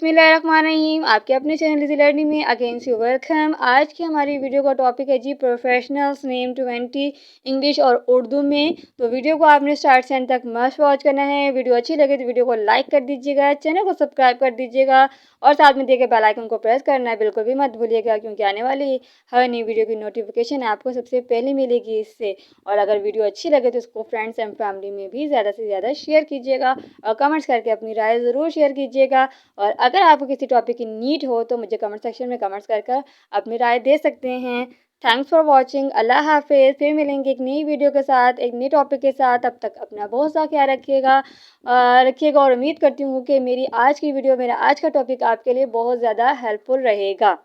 बिस्मिल्लाहिर्रहमानिर्रहीम। आपके अपने चैनल इजी लर्निंग में अगेन से वेलकम। आज की हमारी वीडियो का टॉपिक है जी प्रोफेशनल्स नेम 20 इंग्लिश और उर्दू में। तो वीडियो को आपने स्टार्ट से एंड तक मस्ट वॉच करना है। वीडियो अच्छी लगे तो वीडियो को लाइक कर दीजिएगा, चैनल को सब्सक्राइब कर दीजिएगा और साथ में दिए बेल आइकन को प्रेस करना है बिल्कुल भी मत भूलिएगा, क्योंकि आने वाली हर नई वीडियो की नोटिफिकेशन आपको सबसे पहले मिलेगी इससे। और अगर वीडियो अच्छी लगे तो इसको फ्रेंड्स एंड फैमिली में भी ज़्यादा से ज़्यादा शेयर कीजिएगा और कमेंट्स करके अपनी राय ज़रूर शेयर कीजिएगा। और अगर आपको किसी टॉपिक की नीड हो तो मुझे कमेंट सेक्शन में कमेंट्स कर अपनी राय दे सकते हैं। Thanks for watching. अल्लाह हाफिज़। फिर मिलेंगे एक नई वीडियो के साथ, एक नई टॉपिक के साथ। तब तक अपना बहुत सा ख्याल रखिएगा और उम्मीद करती हूँ कि मेरी आज की वीडियो, मेरा आज का टॉपिक आपके लिए बहुत ज़्यादा हेल्पफुल रहेगा।